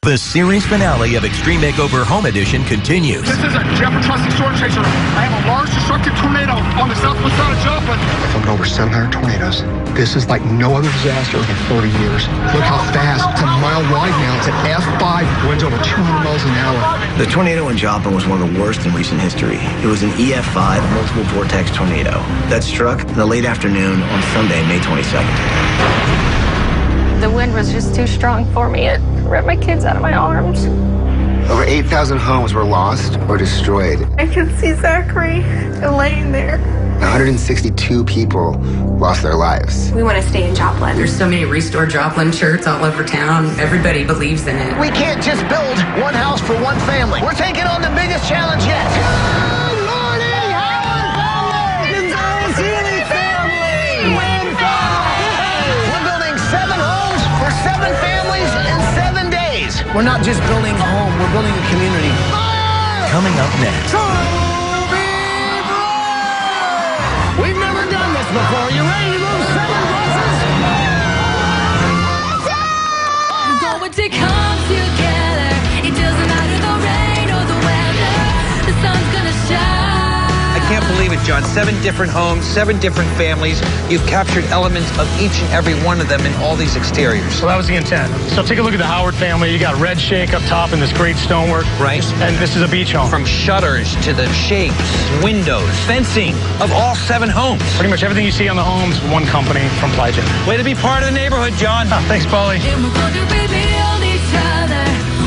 The series finale of Extreme Makeover Home Edition continues. This is a Joplin Trusted Storm Chaser. I have a large destructive tornado on the southwest side of Joplin. I filmed over 700 tornadoes. This is like no other disaster in 30 years. Look how fast. It's a mile wide now. It's an F5. Winds over 200 miles an hour. The tornado in Joplin was one of the worst in recent history. It was an EF5 multiple vortex tornado that struck in the late afternoon on Sunday, May 22nd. The wind was just too strong for me. It ripped my kids out of my arms. Over 8,000 homes were lost or destroyed. I could see Zachary laying there. 162 people lost their lives. We want to stay in Joplin. There's so many Restore Joplin shirts all over town. Everybody believes in it. We can't just build one house for one family. We're taking on the biggest challenge yet. Good morning, Howard family! The Sealy family! Win 5! We're building 7 homes for 7 families in 7 days. We're not just building a home, we're building a community. Coming up next. We've never done this before. You ready to move 7 buses? We're going to come together. It doesn't matter the rain or the weather. The sun's gonna shine. I can't believe it, John. 7 different homes, 7 different families. You've captured elements of each and every one of them in all these exteriors. Well, that was the intent. So take a look at the Howard family. You got red shake up top and this great stonework. Right. And this is a beach home. From shutters to the shapes, windows, fencing of all 7 homes. Pretty much everything you see on the homes, one company from Plygen. Way to be part of the neighborhood, John. Oh, thanks, Paulie. And we're going to rebuild each other.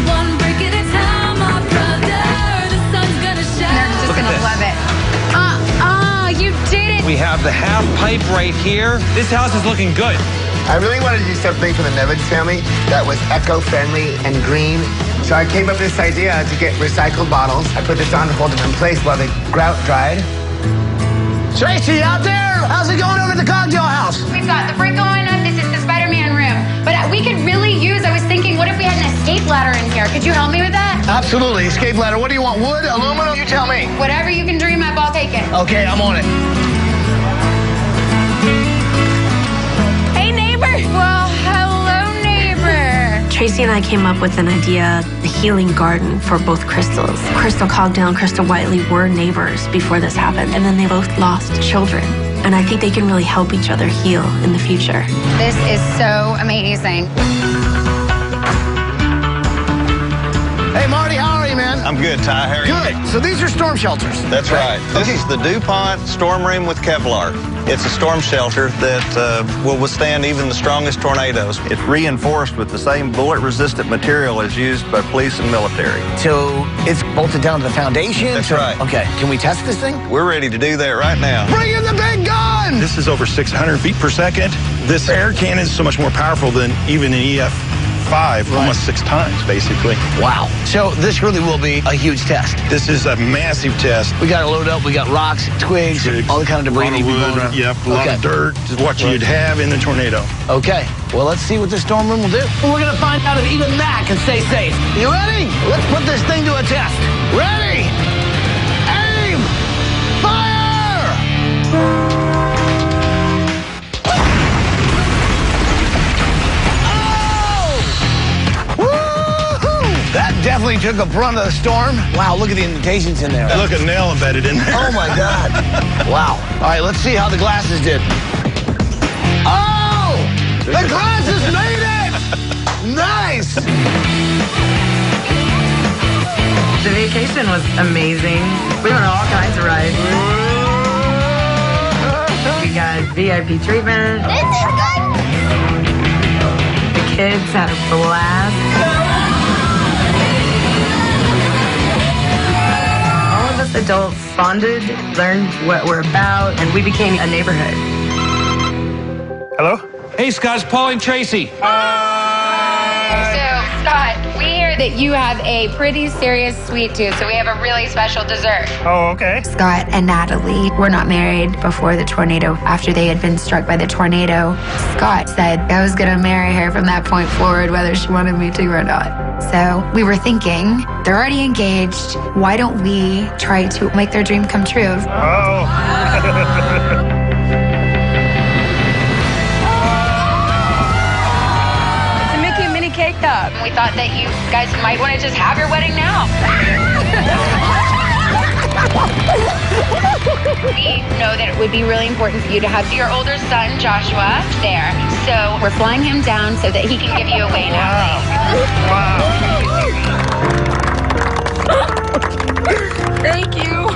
One brick at a time, my brother. The sun's gonna shine. They're just going to love it. You did it. We have the half pipe right here. This house is looking good. I really wanted to do something for the Nevins family that was eco-friendly and green. So I came up with this idea to get recycled bottles. I put this on to hold them in place while they grout dried. Tracy, out there? How's it going over at the cocktail house? We've got the brick going up. This is the Spider-Man room. But we could really use, I was thinking, what if we had an escape ladder in here? Could you help me with that? Absolutely. Escape ladder. What do you want? Wood? Aluminum? You tell me. Whatever you can dream up, I'll take it. Okay, I'm on it. Hey, neighbor. Well, hello, neighbor. Tracy and I came up with an idea, the healing garden for both Crystals. Crystal Cogdale and Crystal Whiteley were neighbors before this happened, and then they both lost children. And I think they can really help each other heal in the future. This is so amazing. Hey, Marty, how are you, man? I'm good, Ty. How are you? Good. So these are storm shelters. That's right. This is the DuPont Storm Room with Kevlar. It's a storm shelter that will withstand even the strongest tornadoes. It's reinforced with the same bullet-resistant material as used by police and military. So it's bolted down to the foundation? That's right. Okay. Can we test this thing? We're ready to do that right now. Bring in the big gun! This is over 600 feet per second. This air cannon is so much more powerful than even an EF5, almost 6 times, basically. Wow. So this really will be a huge test. This is a massive test. We got to load up. We got rocks, twigs, all the kind of debris. A lot of wood, yep, a lot of dirt, what you'd have in the tornado. Okay. Well, let's see what the storm room will do. We're going to find out if even that can stay safe. You ready? Let's put this thing to a test. Ready? Aim! Fire! That definitely took a brunt of the storm. Wow, look at the indentations in there. Look, a nail embedded in there. Oh, my God. Wow. All right, let's see how the glasses did. Oh! The glasses made it! Nice! The vacation was amazing. We went on all kinds of rides. We got VIP treatment. This is good. The kids had a blast. Adults bonded, learned what we're about, and we became a neighborhood. Hello? Hey, Scott, it's Paul and Tracy. So, Scott, we hear that you have a pretty serious sweet tooth, so we have a really special dessert. Oh, okay. Scott and Natalie were not married before the tornado. After they had been struck by the tornado, Scott said I was going to marry her from that point forward, whether she wanted me to or not. So we were thinking, they're already engaged. Why don't we try to make their dream come true? Oh. It's a Mickey and Minnie cake. up. We thought that you guys might want to just have your wedding now. We know that it would be really important for you to have your older son, Joshua, there. So we're flying him down so that he can give you a weigh-in out. Thank you.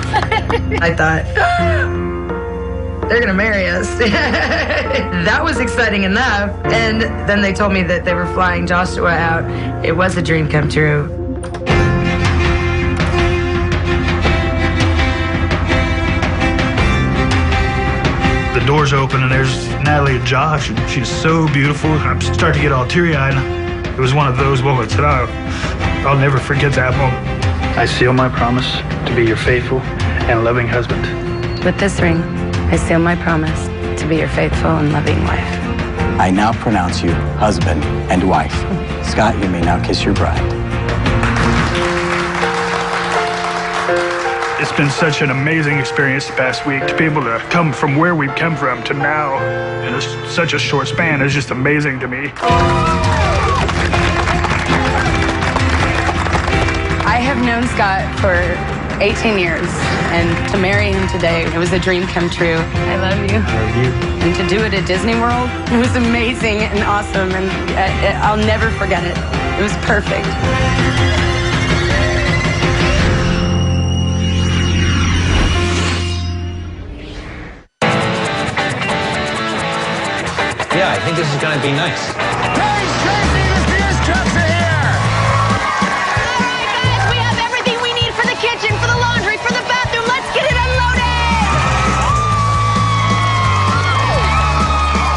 I thought, they're going to marry us. That was exciting enough. And then they told me that they were flying Joshua out. It was a dream come true. The doors open and there's Natalie and Josh, and she's so beautiful. I'm starting to get all teary-eyed. It was one of those moments that I'll never forget that moment. I seal my promise to be your faithful and loving husband. With this ring, I seal my promise to be your faithful and loving wife. I now pronounce you husband and wife. Scott, you may now kiss your bride. It's been such an amazing experience the past week. To be able to come from where we've come from to now in such a short span is just amazing to me. I have known Scott for 18 years, and to marry him today, it was a dream come true. I love you. I love you. And to do it at Disney World, it was amazing and awesome, and I'll never forget it. It was perfect. Yeah, I think this is going to be nice. Hey, Tracy, the Sears trucks are here! All right, guys, we have everything we need for the kitchen, for the laundry, for the bathroom. Let's get it unloaded!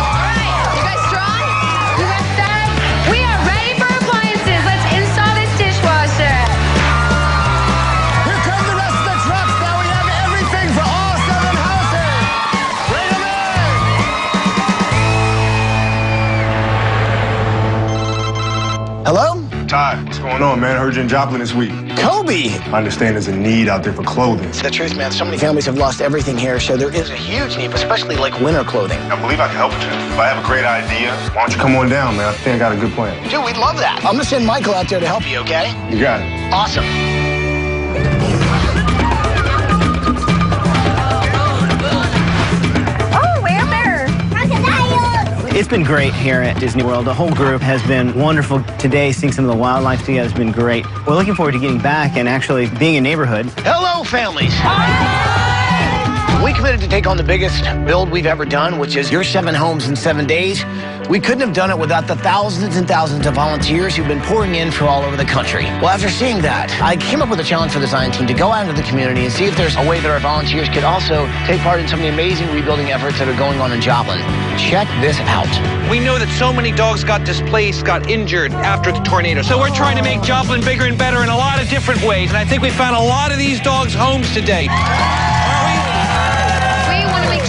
All right, you guys strong? You guys set? We are ready for appliances. Let's install this dishwasher. Here come the rest of the trucks. Now we have everything for all 7 houses. Bring them in! Hello? Ty, what's going on, man? Heard you in Joplin this week. Kobe! I understand there's a need out there for clothing. It's the truth, man. So many families have lost everything here, so there is a huge need, especially like winter clothing. I believe I can help you. If I have a great idea, why don't you come on down, man? I think I got a good plan. Dude, we'd love that. I'm gonna send Michael out there to help you, okay? You got it. Awesome. Oh, we're there. It's been great here at Disney World. The whole group has been wonderful today. Seeing some of the wildlife together has been great. We're looking forward to getting back and actually being a neighborhood. Hello, families. We committed to take on the biggest build we've ever done, which is your 7 homes in 7 days. We couldn't have done it without the thousands and thousands of volunteers who've been pouring in from all over the country. Well, after seeing that, I came up with a challenge for the design team to go out into the community and see if there's a way that our volunteers could also take part in some of the amazing rebuilding efforts that are going on in Joplin. Check this out. We know that so many dogs got displaced, got injured after the tornado. So we're trying to make Joplin bigger and better in a lot of different ways. And I think we found a lot of these dogs' homes today.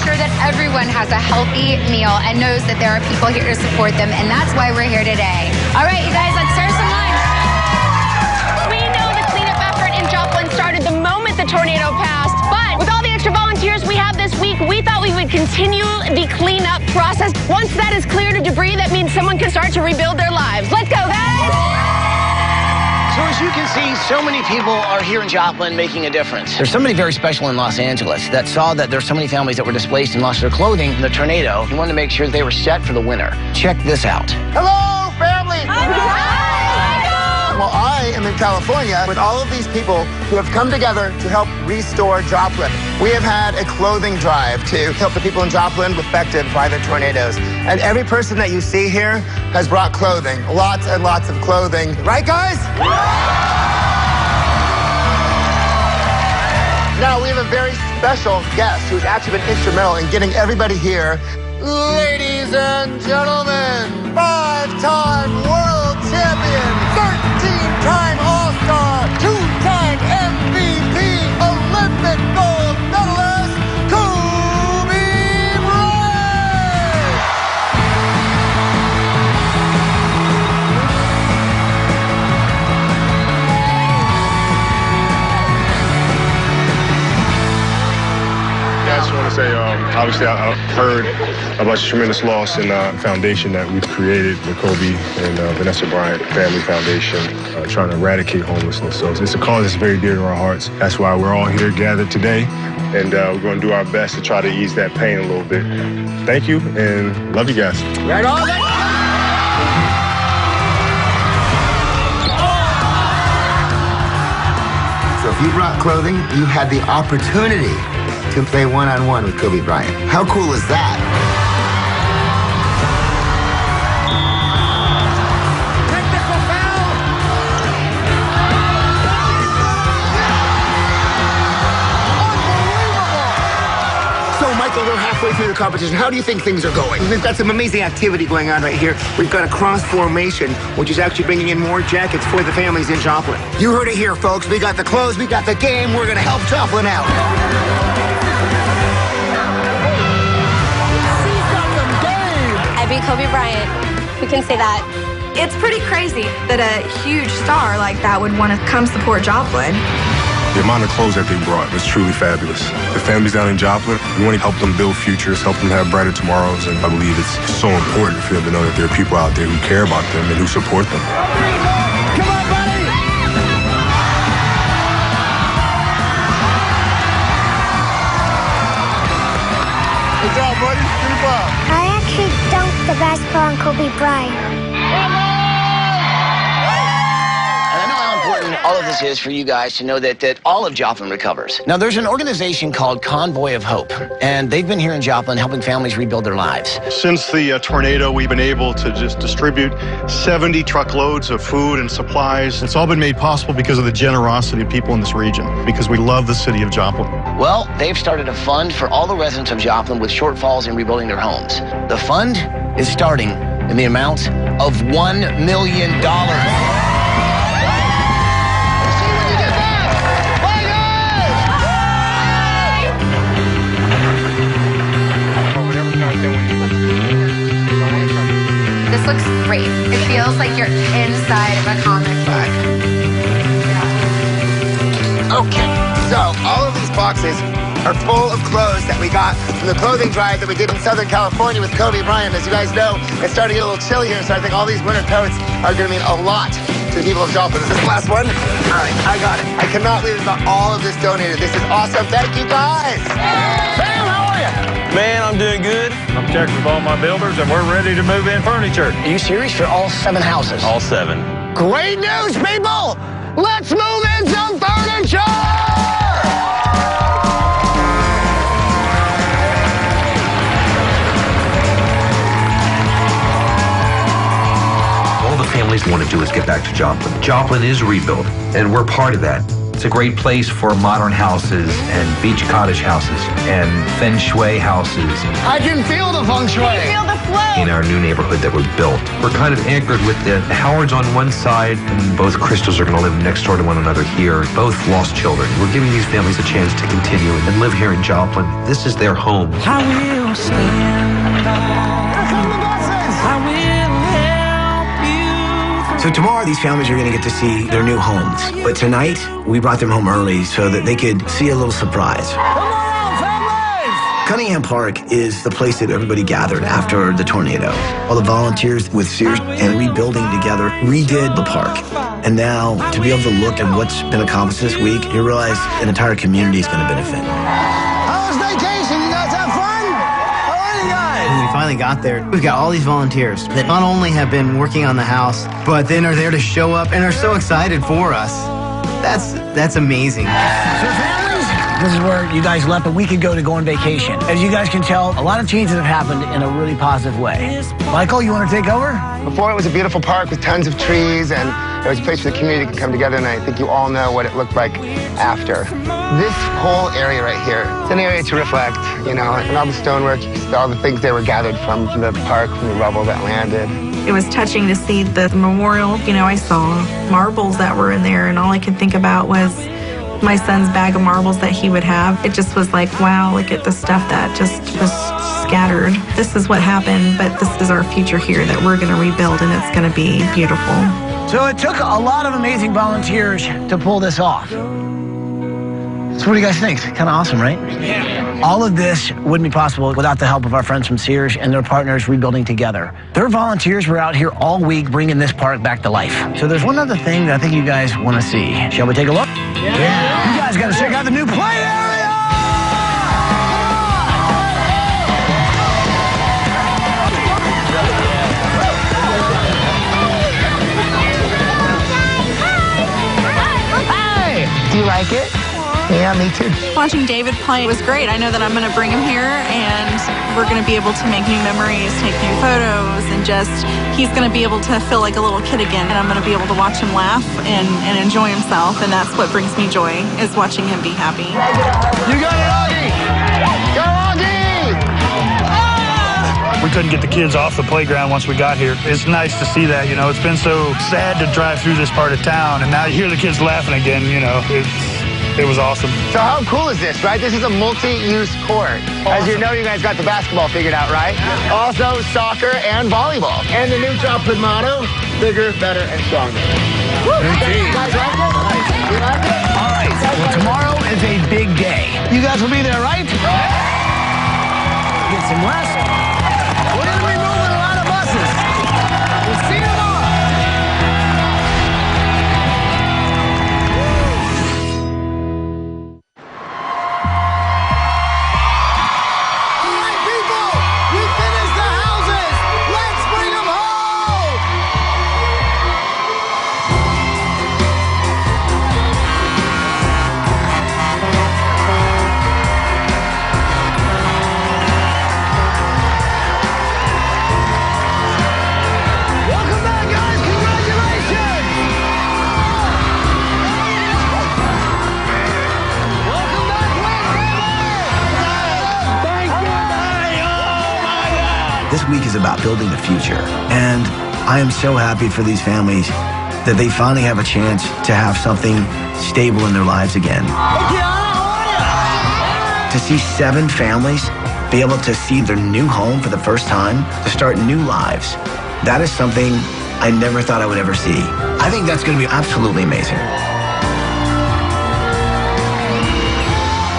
Sure that everyone has a healthy meal and knows that there are people here to support them, and that's why we're here today. All right, you guys, let's serve some lunch. We know the cleanup effort in Joplin started the moment the tornado passed, but with all the extra volunteers we have this week, we thought we would continue the cleanup process. Once that is cleared of debris, that means someone can start to rebuild their lives. Let's go, guys! So as you can see, so many people are here in Joplin making a difference. There's somebody very special in Los Angeles that saw that there's so many families that were displaced and lost their clothing in the tornado. He wanted to make sure they were set for the winter. Check this out. Hello, family! Hi! Well, I am in California with all of these people who have come together to help restore Joplin. We have had a clothing drive to help the people in Joplin affected by the tornadoes. And every person that you see here has brought clothing, lots and lots of clothing. Right, guys? Now, we have a very special guest who's actually been instrumental in getting everybody here. Ladies and gentlemen, 5-time world champion, 13-time All-Star, 2-time MVP, Olympic gold medalist, Kobe Bryant! Yeah, I just want to say Obviously, I've heard about the tremendous loss in the foundation that we've created, the Kobe and Vanessa Bryant Family Foundation, trying to eradicate homelessness. So it's a cause that's very dear to our hearts. That's why we're all here gathered today, and we're going to do our best to try to ease that pain a little bit. Thank you, and love you guys. Right on. So if you brought clothing, you had the opportunity to play one-on-one with Kobe Bryant. How cool is that? Technical foul. Unbelievable. So, Michael, we're halfway through the competition. How do you think things are going? We've got some amazing activity going on right here. We've got a cross formation, which is actually bringing in more jackets for the families in Joplin. You heard it here, folks. We got the clothes, we got the game. We're going to help Joplin out. I beat Kobe Bryant. We can say that. It's pretty crazy that a huge star like that would want to come support Joplin. The amount of clothes that they brought was truly fabulous. The families down in Joplin, we want to help them build futures, help them have brighter tomorrows, and I believe it's so important for them to know that there are people out there who care about them and who support them. Come on, buddy. Good job, buddy. Good job. I actually dunked the basketball on Kobe Bryant. All of this is for you guys to know that all of Joplin recovers. Now, there's an organization called Convoy of Hope, and they've been here in Joplin helping families rebuild their lives. Since the tornado, we've been able to just distribute 70 truckloads of food and supplies. It's all been made possible because of the generosity of people in this region, because we love the city of Joplin. Well, they've started a fund for all the residents of Joplin with shortfalls in rebuilding their homes. The fund is starting in the amount of $1 million. This looks great. It feels like you're inside of a comic book. Okay, so all of these boxes are full of clothes that we got from the clothing drive that we did in Southern California with Kobe Bryant. As you guys know, it's starting to get a little chilly here, so I think all these winter coats are going to mean a lot to the people of Joplin. Is this the last one? All right, I got it. I cannot believe we got all of this donated. This is awesome. Thank you, guys. Sam, how are you? Man, I'm doing good. I'm checking with all my builders, and we're ready to move in furniture. Are you serious? For all 7 houses? All 7. Great news, people! Let's move in some furniture! All the families want to do is get back to Joplin. Joplin is rebuilt, and we're part of that. It's a great place for modern houses and beach cottage houses and feng shui houses. I can feel the feng shui. I feel the flow. In our new neighborhood that we've built, we're kind of anchored with the Howards on one side, and both Crystals are going to live next door to one another here. Both lost children. We're giving these families a chance to continue and live here in Joplin. This is their home. I will stand by. Here come the buses. I will help you. So tomorrow, these families are going to get to see their new homes. But tonight, we brought them home early so that they could see a little surprise. Cunningham Park is the place that everybody gathered after the tornado. All the volunteers with Sears and Rebuilding together redid the park. And now, to be able to look at what's been accomplished this week, you realize an entire community is going to benefit. How was vacation? You guys have fun? How are you guys? When we finally got there, we've got all these volunteers that not only have been working on the house, but then are there to show up and are so excited for us. That's amazing. So families, this is where you guys left a week ago to go on vacation. As you guys can tell, a lot of changes have happened in a really positive way. Michael, you want to take over? Before, it was a beautiful park with tons of trees, and it was a place for the community to come together, and I think you all know what it looked like after. This whole area right here, it's an area to reflect, you know, and all the stonework, all the things that were gathered from the park, from the rubble that landed. It was touching to see the memorial. You know, I saw marbles that were in there, and all I could think about was my son's bag of marbles that he would have. It just was like, wow, look at the stuff that just was scattered. This is what happened, but this is our future here that we're going to rebuild, and it's going to be beautiful. So it took a lot of amazing volunteers to pull this off. So what do you guys think? Kind of awesome, right? Yeah. All of this wouldn't be possible without the help of our friends from Sears and their partners Rebuilding Together. Their volunteers were out here all week bringing this park back to life. So there's one other thing that I think you guys want to see. Shall we take a look? Yeah. You guys got to check out the new play area! Do you like it? Yeah, me too. Watching David play was great. I know that I'm going to bring him here and we're going to be able to make new memories, take new photos, and just, he's going to be able to feel like a little kid again. And I'm going to be able to watch him laugh and enjoy himself. And that's what brings me joy, is watching him be happy. You got it, Augie! Go, Augie! We couldn't get the kids off the playground once we got here. It's nice to see that, you know. It's been so sad to drive through this part of town, and now you hear the kids laughing again, you know. It was awesome. So how cool is this, right? This is a multi-use court. Awesome. As you know, you guys got the basketball figured out, right? Yeah. Also, soccer and volleyball. And the new Joplin motto, bigger, better, and stronger. Indeed. You guys like it? You like it? All right. Well, tomorrow is a big day. You guys will be there, right? Get some rest. We're going to be moving a lot of buses. We'll see you tomorrow. This week is about building the future, and I am so happy for these families that they finally have a chance to have something stable in their lives again. To see 7 families be able to see their new home for the first time, to start new lives, that is something I never thought I would ever see. I think that's going to be absolutely amazing.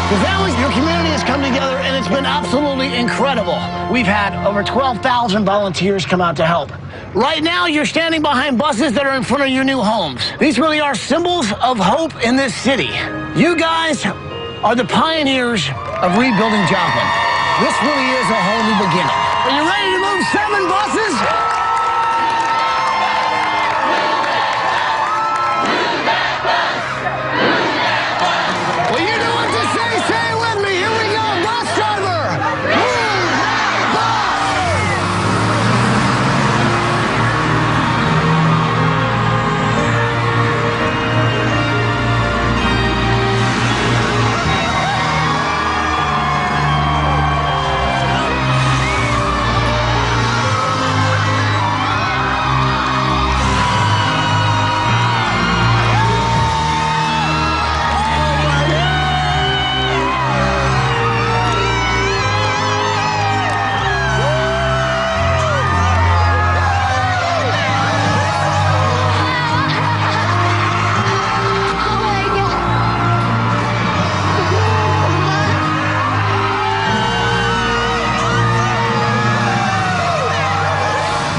The families in your community has come together, and it's been absolutely incredible. We've had over 12,000 volunteers come out to help. Right now, you're standing behind buses that are in front of your new homes. These really are symbols of hope in this city. You guys are the pioneers of rebuilding Joplin. This really is a whole new beginning. Are you ready to move 7 buses? Well, you know what to say. Say it with me. Here we go. Bus driver. Move that bus.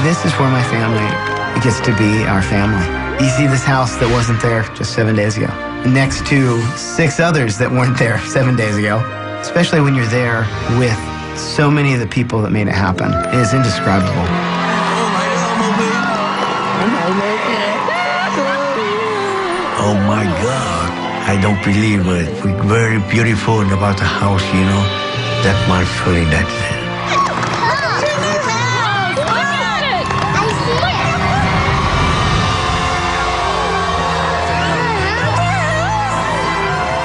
This is where my family gets to be our family. You see this house that wasn't there just 7 days ago, next to 6 others that weren't there 7 days ago. Especially when you're there with so many of the people that made it happen. It is indescribable. Oh my God, I don't believe it. It's very beautiful about the house, you know. That's my feeling, that's it.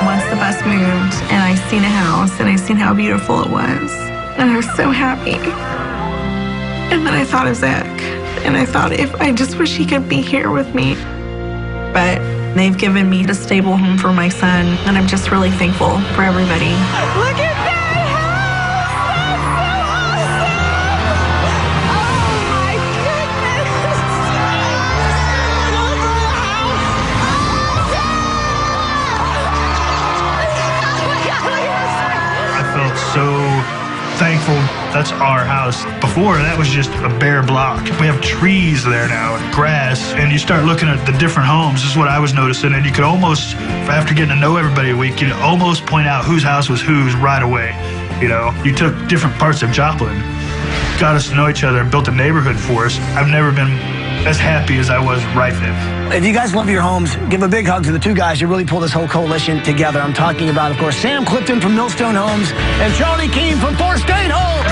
Once the bus moved and I seen a house and I seen how beautiful it was, and I was so happy. And then I thought of Zach, and I thought, I just wish he could be here with me. But they've given me a stable home for my son, and I'm just really thankful for everybody. Look at that so thankful that's our house. Before, that was just a bare block. We have trees there now and grass, and you start looking at the different homes. This is what I was noticing, and you could almost, after getting to know everybody a week, you could almost point out whose house was whose right away. You know, you took different parts of Joplin, got us to know each other, and built a neighborhood for us. I've never been as happy as I was right then. If you guys love your homes, give a big hug to the two guys who really pulled this whole coalition together. I'm talking about, of course, Sam Clifton from Millstone Homes and Charlie Keene from Four State Homes.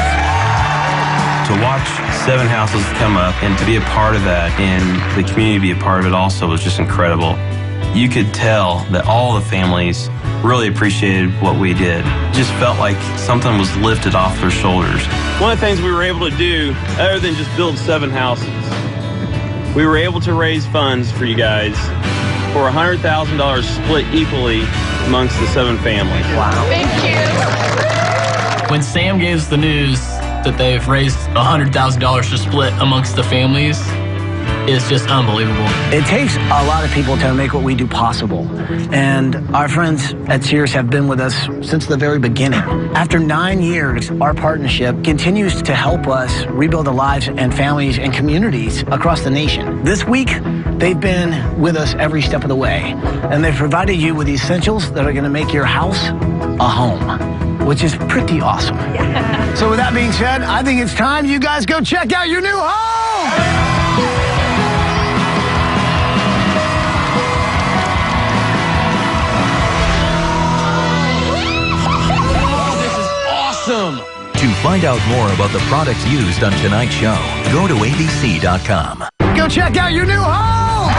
To watch 7 houses come up and to be a part of that and the community be a part of it also was just incredible. You could tell that all the families really appreciated what we did. It just felt like something was lifted off their shoulders. One of the things we were able to do, other than just build 7 houses, we were able to raise funds for you guys for $100,000 split equally amongst the 7 families. Wow. Thank you. When Sam gave us the news that they've raised $100,000 to split amongst the families, it's just unbelievable. It takes a lot of people to make what we do possible. And our friends at Sears have been with us since the very beginning. After 9 years, our partnership continues to help us rebuild the lives and families and communities across the nation. This week, they've been with us every step of the way. And they've provided you with the essentials that are going to make your house a home, which is pretty awesome. Yeah. So with that being said, I think it's time you guys go check out your new home! To find out more about the products used on tonight's show, go to abc.com. Go check out your new home!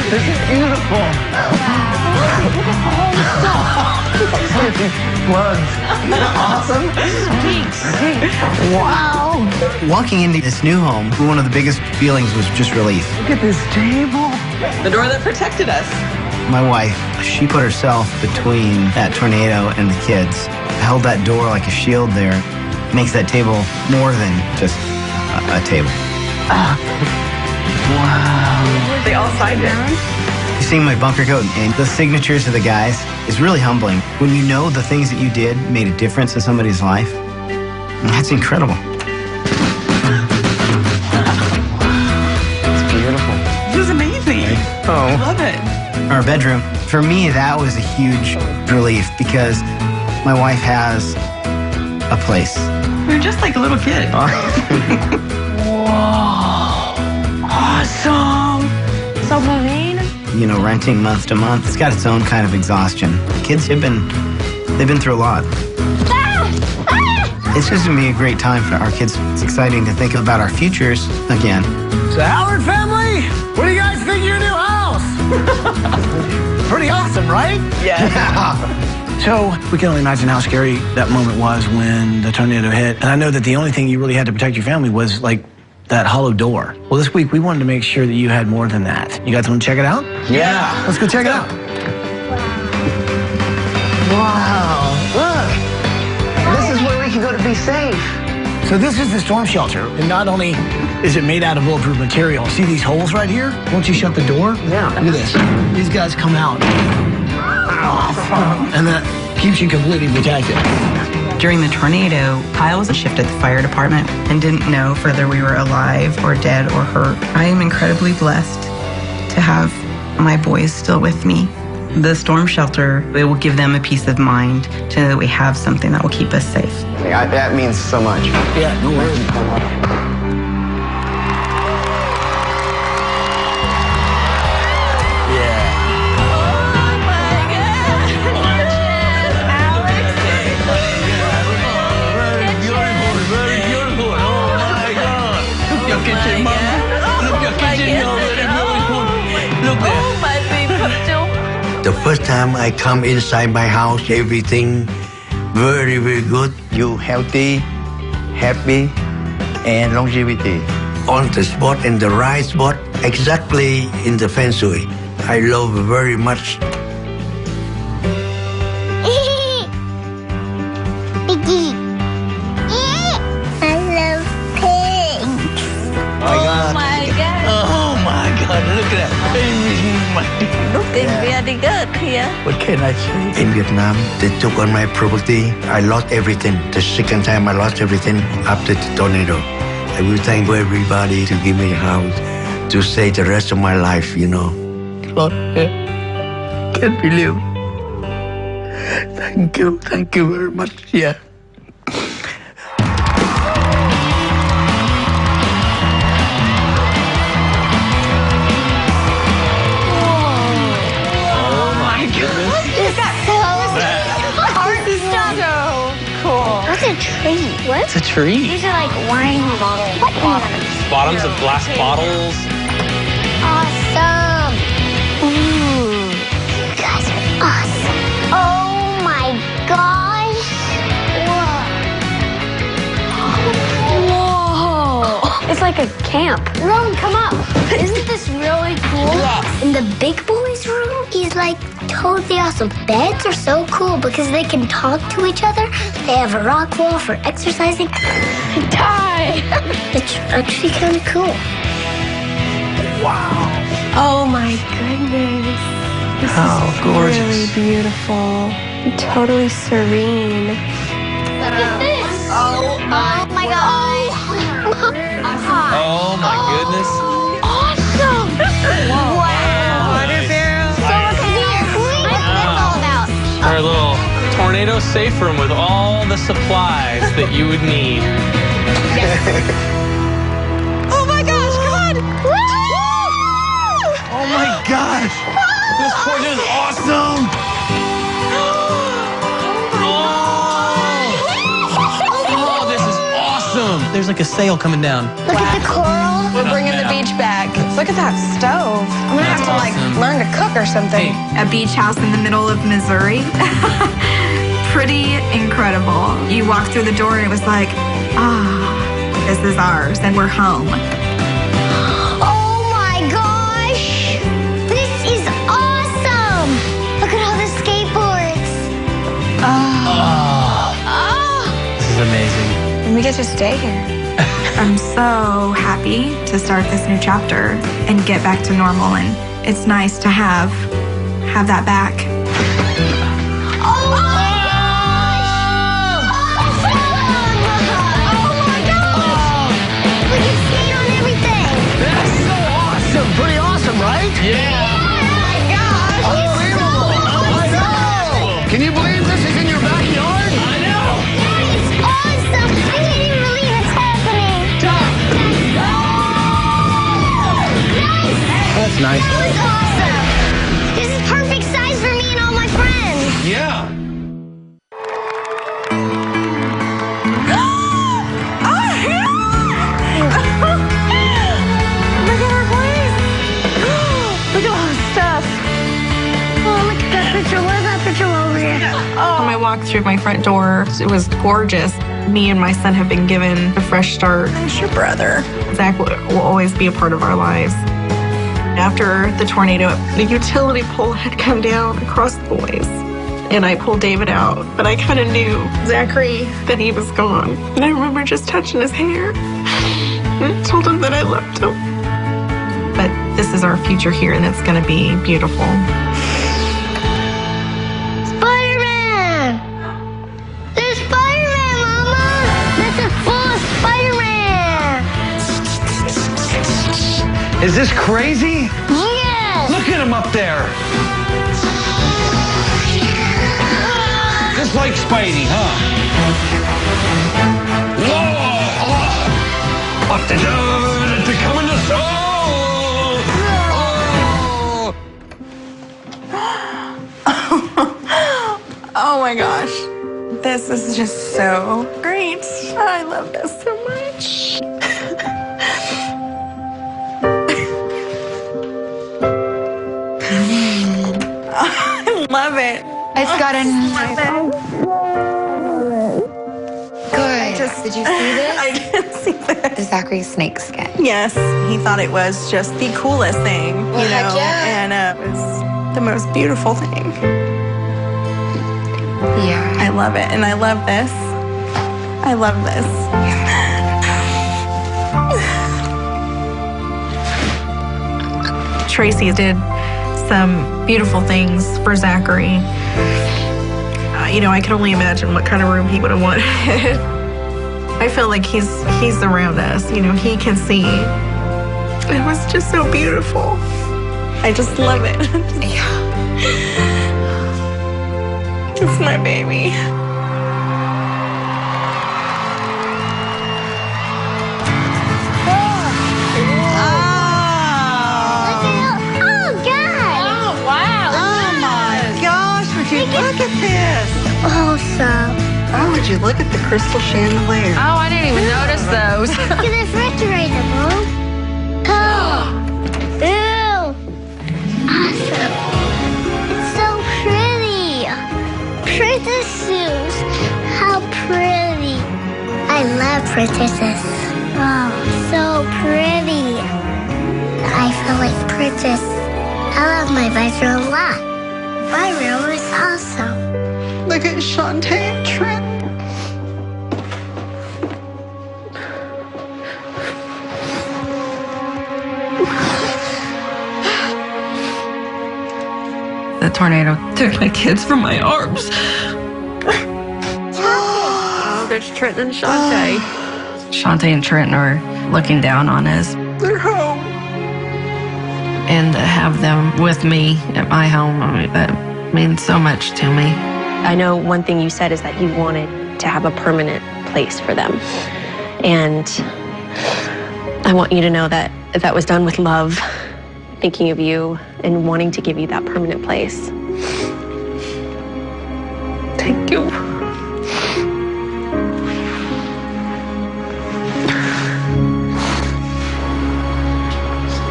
This is beautiful. Plugs. Isn't that awesome? Wow. Walking into this new home, one of the biggest feelings was just relief. Look at this table. The door that protected us. My wife, she put herself between that tornado and the kids. Held that door like a shield there. Makes that table more than just a table. Wow. They all signed it. Seeing my bunker coat and the signatures of the guys is really humbling. When you know the things that you did made a difference in somebody's life, that's incredible. It's beautiful. It was amazing. Oh. I love it. Our bedroom, for me, that was a huge relief because my wife has a place. We were just like a little kid. Whoa. Awesome. So moving. You know, renting month to month, it's got its own kind of exhaustion. Kids they've been through a lot. It's just gonna be a great time for our kids. It's exciting to think about our futures again. So Howard family, what do you guys think of your new house? Pretty awesome, right? Yeah. So we can only imagine how scary that moment was when the tornado hit. And I know that the only thing you really had to protect your family was like that hollow door. Well, this week we wanted to make sure that you had more than that. You guys want to check it out? Yeah. Let's go check it out. Wow. Look. This is where we can go to be safe. So this is the storm shelter. And not only is it made out of bulletproof material, see these holes right here? Once you shut the door, yeah. Look at this. These guys come out. And that keeps you completely protected. During the tornado, Kyle was a shift at the fire department and didn't know whether we were alive or dead or hurt. I am incredibly blessed to have my boys still with me. The storm shelter, it will give them a peace of mind to know that we have something that will keep us safe. Yeah, that means so much. Yeah, no worries. The first time I come inside my house, everything very, very good. You healthy, happy, and longevity. On the spot, in the right spot, exactly in the feng shui. I love very much. Looking very good here. What can I say? In Vietnam, they took on my property. I lost everything. The second time I lost everything after the tornado. I will thank everybody to give me a house to stay the rest of my life, you know. Lord, can't believe. Thank you very much, yeah. What's a tree? What? It's a tree. These are like wine bottles. What bottoms? Bottoms of glass bottles. Awesome. Ooh, you guys are awesome. Oh my gosh. Whoa. It's like a camp. Rome, come up. Isn't this really cool? Yeah. In the big boys' room, he's like totally awesome. Beds are so cool because they can talk to each other. They have a rock wall for exercising. Die! It's actually kind of cool. Wow. Oh my goodness. This is gorgeous. Really beautiful. Totally serene. Look at this. Oh my gosh. Oh my goodness. Awesome. Wow. Water barrel. So look at here. What's this all about? Our little tornado safe room with all the supplies that you would need. Oh my gosh, come on! Oh my gosh! This point is awesome! Oh, this is awesome! There's like a sail coming down. Look at the coral. We're bringing the beach back. Look at that stove. I'm gonna have to like learn to cook or something. A beach house in the middle of Missouri. Pretty incredible. You walk through the door and it was like, this is ours and we're home. Oh my gosh! This is awesome! Look at all the skateboards. This is amazing. And we get to stay here. I'm so happy to start this new chapter and get back to normal, and it's nice to have that back. Oh my gosh! Awesome! Oh my gosh! We can skate on everything. That's so awesome. Pretty awesome, right? Yeah! Oh my gosh! Unbelievable. I know. Can you believe this is in your backyard? I know! That is awesome! I can't even believe it's happening. That's nice. That was awesome! This is perfect size for me and all my friends. Yeah! Look at our place. Look at all the stuff. Oh, look at that picture. What is that picture over here? When I walked through my front door, it was gorgeous. Me and my son have been given a fresh start. There's your brother. Zach will always be a part of our lives. After the tornado, the utility pole had come down across the boys. And I pulled David out, but I kind of knew Zachary that he was gone. And I remember just touching his hair. And I told him that I loved him. But this is our future here, and it's going to be beautiful. Spider-Man! There's Spider-Man, Mama! This is full of Spider-Man! Is this crazy? Yes! Look at him up there. Just like Spidey, huh? Whoa! What the hell? They're coming to Oh my gosh. This is just so great. I love this so much. I love it. It's got a Good. Did you see this? I didn't see that. The Zachary snake skin. Yes, he thought it was just the coolest thing, you Well, heck know, yeah. and it was the most beautiful thing. Yeah. I love it, and I love this. I love this. Tracy did some beautiful things for Zachary. I can only imagine what kind of room he would have wanted. I feel like he's around us. He can see. It was just so beautiful. I just love it. It's my baby. Look at this. Awesome. Oh, would you look at the crystal chandelier? Oh, I didn't even notice those. Look at the refrigerator, Mom. Oh. Ew. Awesome. It's so pretty. Princess shoes. How pretty. I love princesses. Oh, so pretty. I feel like princess. I love my bedroom a lot. My room is awesome. Look at Shantae and Trent. The tornado took my kids from my arms. Oh, there's Trent and Shantae. Shantae and Trent are looking down on us. They're home. And to have them with me at my home, that means so much to me. I know one thing you said is that you wanted to have a permanent place for them. And I want you to know that that was done with love, thinking of you and wanting to give you that permanent place. Thank you.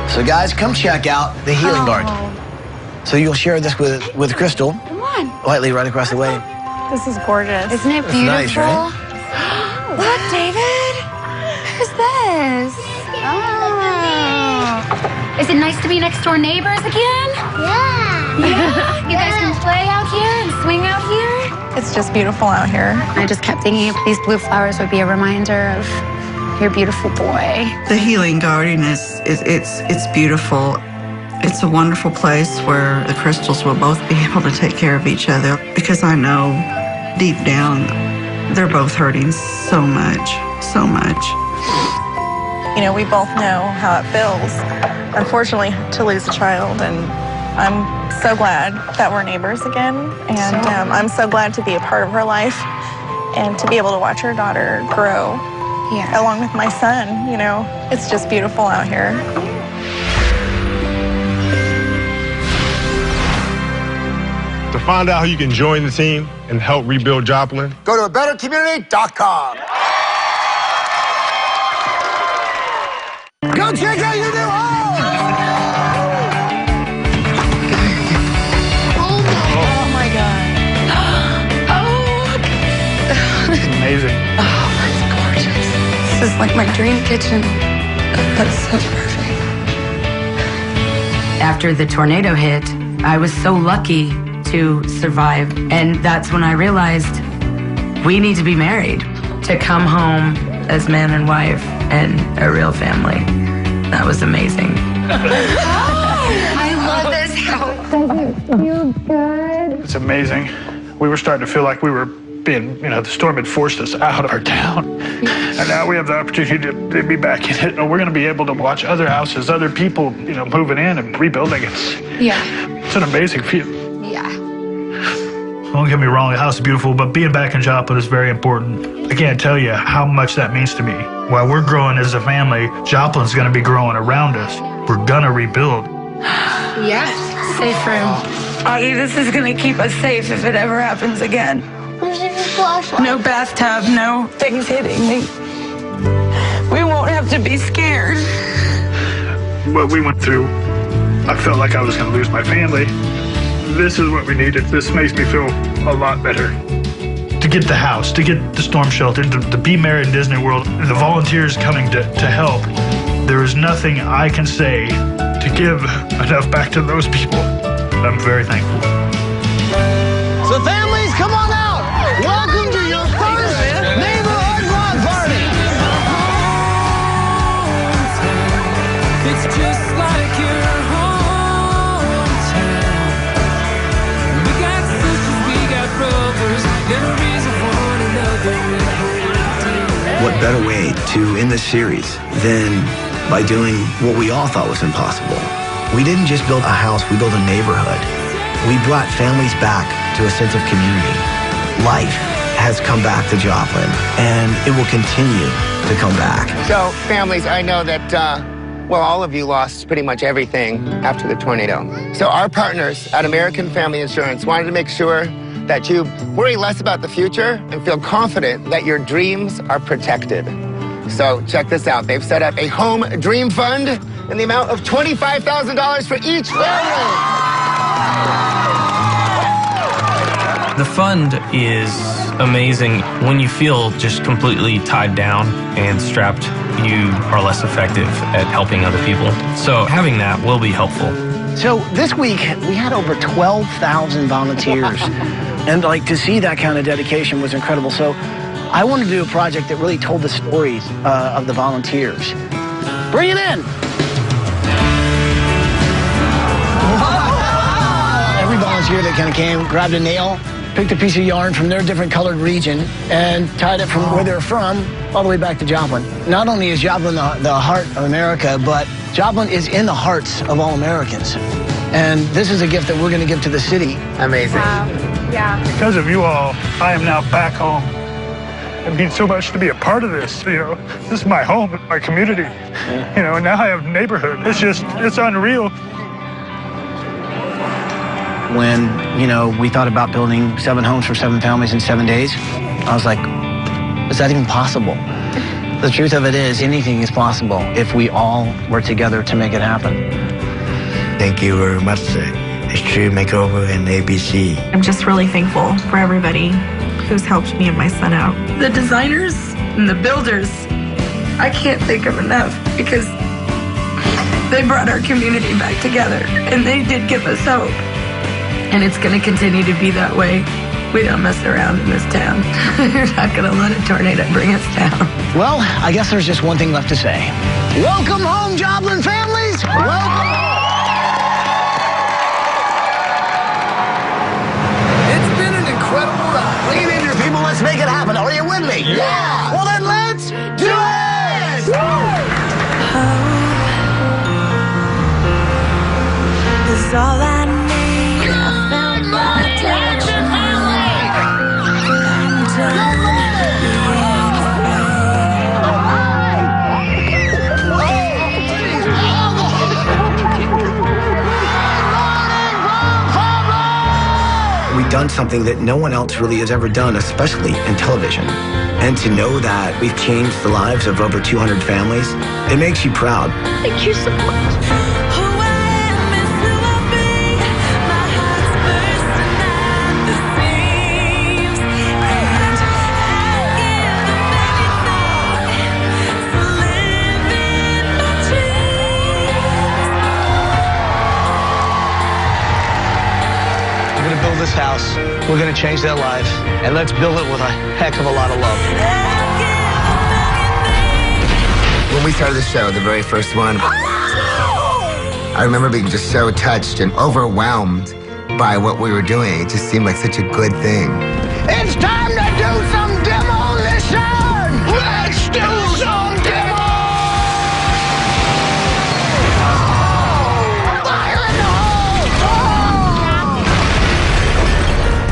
So guys, come check out the Healing Garden. So you'll share this with Crystal. Come on. Lightly right across the way. This is gorgeous. Isn't it beautiful? Nice, right? Look, David. Who's this? Oh. Is it nice to be next door neighbors again? Yeah. You guys can play out here and swing out here? It's just beautiful out here. I just kept thinking these blue flowers would be a reminder of your beautiful boy. The Healing Garden it's beautiful. It's a wonderful place where the Crystals will both be able to take care of each other, because I know deep down they're both hurting so much, so much. We both know how it feels, unfortunately, to lose a child, and I'm so glad that we're neighbors again, and I'm so glad to be a part of her life and to be able to watch her daughter grow along with my son. It's just beautiful out here. To find out how you can join the team and help rebuild Joplin, go to abettercommunity.com. Go check out your new home! Oh my God. It's amazing. Oh, that's gorgeous. This is like my dream kitchen. That's so perfect. After the tornado hit, I was so lucky to survive. And that's when I realized we need to be married to come home as man and wife and a real family. That was amazing. I love this house. Does it feel good? It's amazing. We were starting to feel like we were being, the storm had forced us out of our town. And now we have the opportunity to be back in it. And we're going to be able to watch other houses, other people, moving in and rebuilding. It's an amazing feeling. Don't get me wrong, the house is beautiful, but being back in Joplin is very important. I can't tell you how much that means to me. While we're growing as a family, Joplin's going to be growing around us. We're going to rebuild. Yes, safe room. Augie, this is going to keep us safe if it ever happens again. No bathtub, no things hitting me. We won't have to be scared. What we went through, I felt like I was going to lose my family. This is what we needed. This makes me feel a lot better. To get the house, to get the storm shelter, to be married in Disney World, the volunteers coming to help, there is nothing I can say to give enough back to those people. I'm very thankful. So families, come on out. Welcome to your first neighborhood lawn party. It's just like your hometown. better way to end this series than by doing what we all thought was impossible. We didn't just build a house, we built a neighborhood. We brought families back to a sense of community. Life has come back to Joplin, and it will continue to come back. So, families, I know that, well, all of you lost pretty much everything after the tornado. So our partners at American Family Insurance wanted to make sure that you worry less about the future and feel confident that your dreams are protected. So check this out. They've set up a home dream fund in the amount of $25,000 for each family. The fund is amazing. When you feel just completely tied down and strapped, you are less effective at helping other people. So having that will be helpful. So this week, we had over 12,000 volunteers. And to see that kind of dedication was incredible. So I wanted to do a project that really told the stories of the volunteers. Bring it in. Every volunteer that kind of came, grabbed a nail, picked a piece of yarn from their different colored region, and tied it from where they're from all the way back to Joplin. Not only is Joplin the heart of America, but Joplin is in the hearts of all Americans. And this is a gift that we're going to give to the city. Amazing. Wow. Yeah. Because of you all, I am now back home. It means so much to be a part of this. This is my home, my community. And now I have a neighborhood. It's unreal. When, we thought about building 7 homes for 7 families in 7 days, I was like, is that even possible? The truth of it is, anything is possible if we all work together to make it happen. Thank you very much, Extreme Makeover and ABC. I'm just really thankful for everybody who's helped me and my son out. The designers and the builders, I can't thank them enough because they brought our community back together and they did give us hope. And it's going to continue to be that way. We don't mess around in this town. We're not going to let a tornado bring us down. Well, I guess there's just one thing left to say. Welcome home, Joplin families! Welcome home! It's been an incredible ride. Lean in your people, let's make it happen. Are you with me? Yeah! Well then, let's do it! Hope is all I need. We've done something that no one else really has ever done, especially in television. And to know that we've changed the lives of over 200 families, it makes you proud. Thank you so much. This house, we're going to change their lives, and let's build it with a heck of a lot of love. When we started the show, the very first one, I remember being just so touched and overwhelmed by what we were doing. It just seemed like such a good thing. It's time to do some demolition! Let's do some demolition!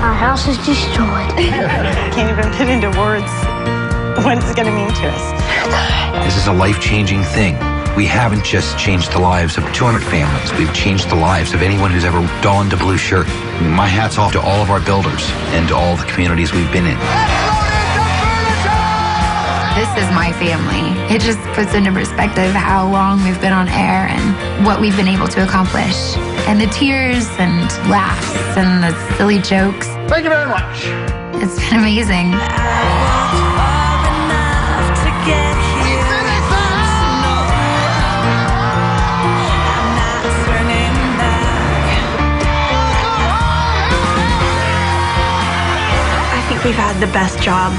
Our house is destroyed. Can't even put into words what it's going to mean to us. This is a life-changing thing. We haven't just changed the lives of 200 families. We've changed the lives of anyone who's ever donned a blue shirt. My hat's off to all of our builders and to all the communities we've been in. This is my family. It just puts into perspective how long we've been on air and what we've been able to accomplish. And the tears and laughs and the silly jokes. Thank you very much. It's been amazing. I think we've had the best job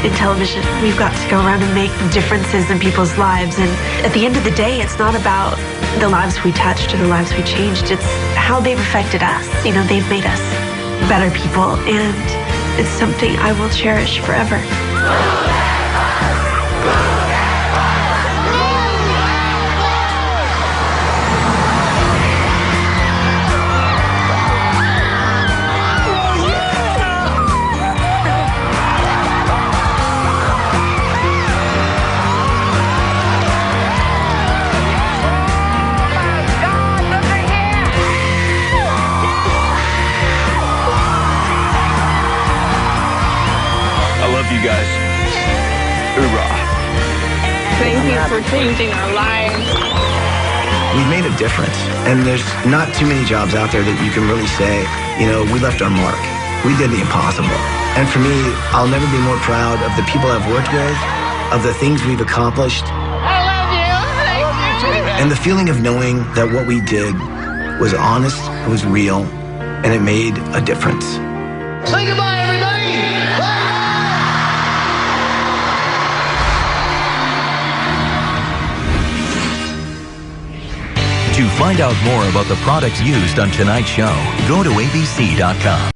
in television. We've got to go around and make differences in people's lives. And at the end of the day, it's not about the lives we touched or the lives we changed. It's how they've affected us. They've made us better people. And it's something I will cherish forever. You guys. Hoorah. Thank you for changing our lives. We've made a difference, and there's not too many jobs out there that you can really say, you know, we left our mark. We did the impossible. And for me, I'll never be more proud of the people I've worked with, of the things we've accomplished. I love you. And the feeling of knowing that what we did was honest, it was real, and it made a difference. Say goodbye, everybody. To find out more about the products used on tonight's show, go to abc.com.